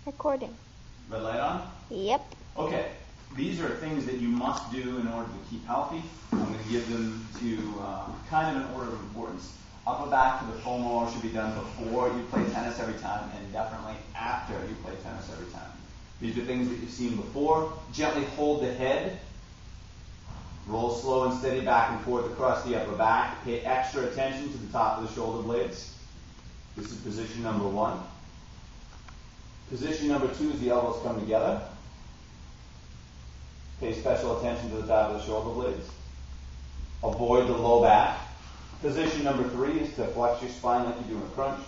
Recording. Red light on? Yep. Okay. These are things that you must do in order to keep healthy. I'm going to give them to kind of an order of importance. Upper back to the foam roller should be done before you play tennis every time, and definitely after you play tennis every time. These are things that you've seen before. Gently hold the head. Roll slow and steady back and forth across the upper back. Pay extra attention to the top of the shoulder blades. This is position number 1. Position number 2 is the elbows come together. Pay special attention to the top of the shoulder blades. Avoid the low back. Position number 3 is to flex your spine like you're doing a crunch.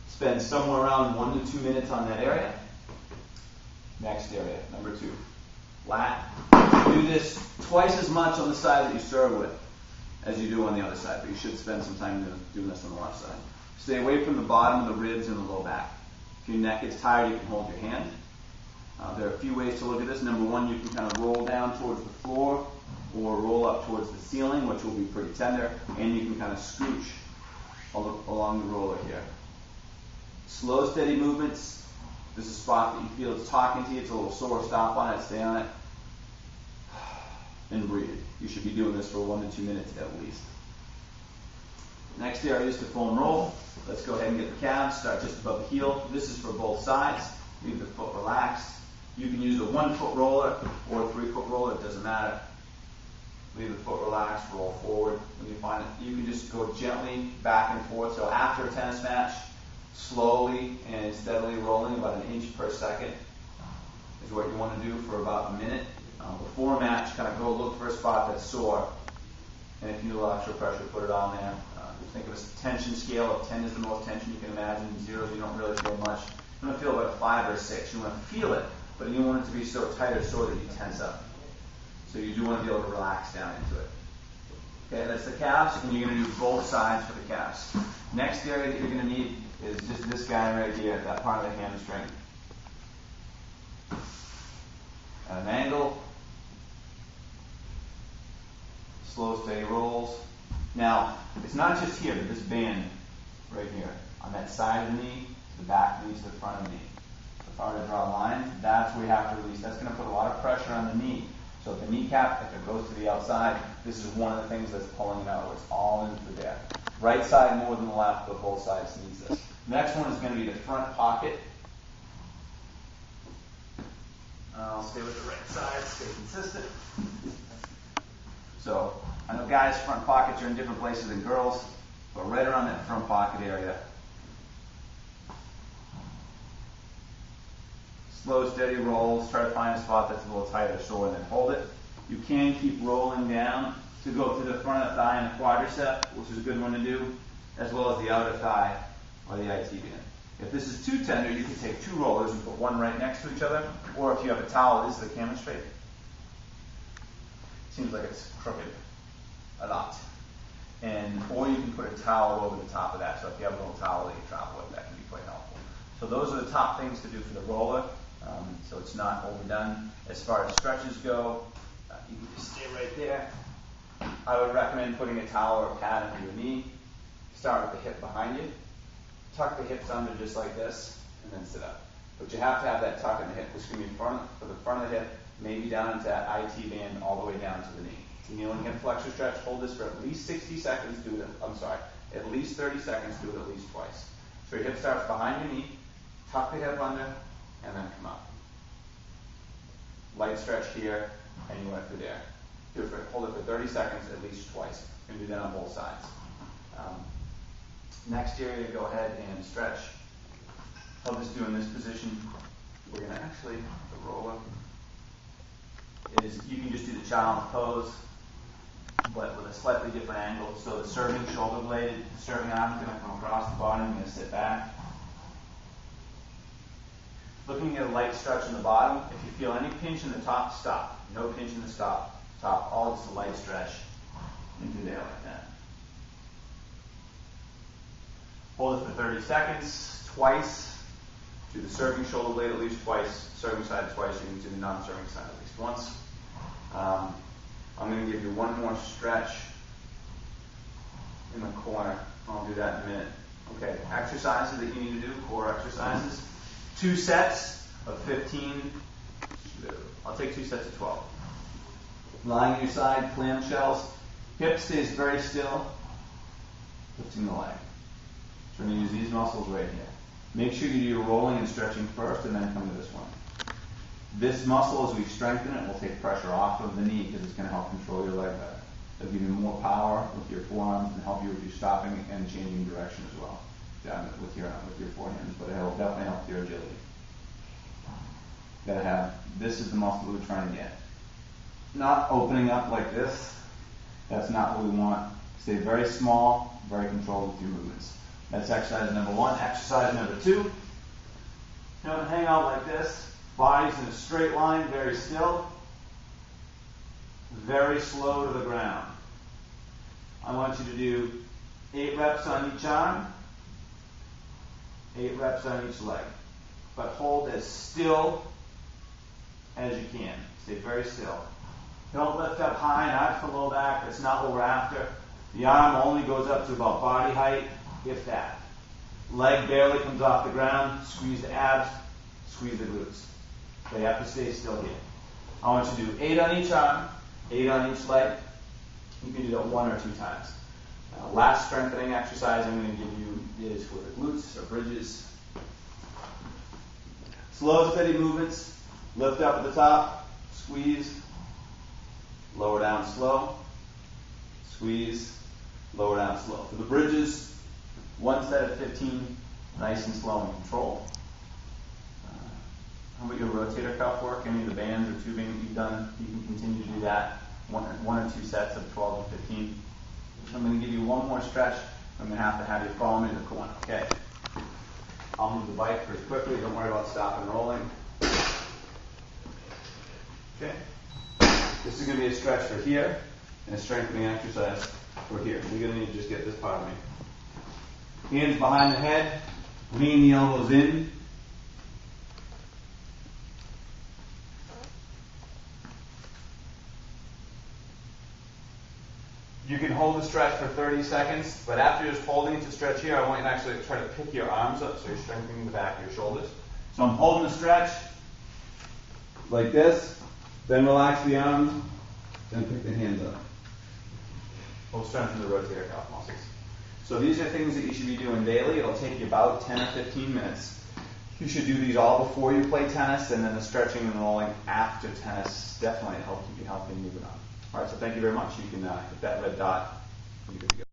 Spend somewhere around 1 to 2 minutes on that area. Next area, number 2. Lat. Do this twice as much on the side that you serve with as you do on the other side, but you should spend some time doing this on the left side. Stay away from the bottom of the ribs and the low back. If your neck gets tired, you can hold your hand. There are a few ways to look at this. Number 1, you can kind of roll down towards the floor or roll up towards the ceiling, which will be pretty tender, and you can kind of scooch along the roller here. Slow, steady movements. This is a spot that you feel it's talking to you. It's a little sore. Stop on it. Stay on it. And breathe. You should be doing this for 1 to 2 minutes at least. Next area is the foam roll. Let's go ahead and get the calves. Start just above the heel. This is for both sides. Leave the foot relaxed. You can use a 1-foot roller or a 3-foot roller. It doesn't matter. Leave the foot relaxed. Roll forward. When you find it, you can just go gently back and forth. So after a tennis match, slowly and steadily rolling about 1 inch per second is what you want to do for about a minute. Before a match, kind of go look for a spot that's sore. And if you need a little extra pressure, put it on there. Think of a tension scale of 10 is the most tension you can imagine. 0 you don't really feel much. You want to feel about a 5 or a 6. You want to feel it, but you don't want it to be so tight or sore that you tense up. So you do want to be able to relax down into it. Okay, that's the calves, and you're going to do both sides for the calves. Next area that you're going to need is just this guy right here, that part of the hamstring. At an angle. Slow, steady rolls. Now, it's not just here, but this band right here, on that side of the knee, to the back knee, to the front of the knee. So if I were to draw a line, that's where you have to release. That's going to put a lot of pressure on the knee. So if the kneecap, if it goes to the outside, this is one of the things that's pulling it out, where it's all in through there. Right side more than the left, but both sides needs this. Next one is going to be the front pocket. I'll stay with the right side, stay consistent. So, I know guys' front pockets are in different places than girls, but right around that front pocket area. Slow, steady rolls. Try to find a spot that's a little tight or sore and then hold it. You can keep rolling down to go to the front of the thigh and the quadricep, which is a good one to do, as well as the outer thigh or the IT band. If this is too tender, you can take 2 rollers and put one right next to each other, or if you have a towel, this is the camera straight. Seems like it's crooked a lot. Or you can put a towel over the top of that. So if you have a little towel that you travel with, that can be quite helpful. So those are the top things to do for the roller. So it's not overdone. As far as stretches go, you can just stay right there. I would recommend putting a towel or a pad under your knee. Start with the hip behind you. Tuck the hips under just like this, and then sit up. But you have to have that tuck in the hip. This can be for the front of the hip, maybe down into that IT band all the way down to the knee. Kneeling hip flexor stretch. Hold this for at least 60 seconds. Do it. At least 30 seconds. Do it at least twice. So your hip starts behind your knee. Tuck the hip under, and then come up. Light stretch here, and you went through there. Hold it for 30 seconds at least twice. You can do that on both sides. Next area, go ahead and stretch. I'll just do in this position. We're going to actually, the roller, is you can just do the child's pose, but with a slightly different angle. So the serving shoulder blade, the serving arm is going to come across the bottom. You're going to sit back. Looking at a light stretch in the bottom. If you feel any pinch in the top, stop. No pinch in the top. All just a light stretch. And do that like that. Hold it for 30 seconds, twice. Do the serving shoulder blade at least twice. Serving side twice. You can do the non-serving side at least once. I'm going to give you one more stretch in the corner. I'll do that in a minute. Okay, exercises that you need to do, core exercises. 2 sets of 15. I'll take 2 sets of 12. Lying on your side, clamshells. Hip stays very still. Lifting the leg. So we're going to use these muscles right here. Make sure you do your rolling and stretching first and then come to this one. This muscle, as we strengthen it, will take pressure off of the knee because it's going to help control your leg better. It'll give you more power with your forearms and help you with your stopping and changing direction as well. With your forehands, but it'll definitely help your agility. Gotta have, this is the muscle we're trying to get. Not opening up like this. That's not what we want. Stay very small, very controlled with your movements. That's exercise number 1. Exercise number 2. Don't hang out like this. Body's in a straight line, very still. Very slow to the ground. I want you to do 8 reps on each arm, 8 reps on each leg. But hold as still as you can. Stay very still. Don't lift up high and arch the low back. That's not what we're after. The arm only goes up to about body height, if that. Leg barely comes off the ground. Squeeze the abs, squeeze the glutes. They have to stay still here. I want you to do 8 on each arm, 8 on each leg. You can do that 1 or 2 times. Last strengthening exercise I'm going to give you is for the glutes or bridges. Slow, steady movements. Lift up at the top, squeeze, lower down slow, squeeze, lower down slow. For the bridges, 1 set of 15, nice and slow and controlled. How about your rotator cuff work? Any of the bands or tubing that you've done, you can continue to do that. 1 or 2 sets of 12 and 15. I'm going to give you one more stretch. I'm going to have you follow me to the corner, okay? I'll move the bike pretty quickly. Don't worry about stopping and rolling. Okay. This is going to be a stretch for here and a strengthening exercise for here. You're going to need to just get this part of me. Hands behind the head, lean the elbows in. You can hold the stretch for 30 seconds, but after just holding to stretch here, I want you to actually try to pick your arms up so you're strengthening the back of your shoulders. So I'm holding the stretch like this, then relax the arms, then pick the hands up. We'll strengthen the rotator cuff muscles. So these are things that you should be doing daily. It'll take you about 10 or 15 minutes. You should do these all before you play tennis, and then the stretching and rolling after tennis definitely help keep you healthy and moving on. All right, so thank you very much. You can hit that red dot. You're good to go.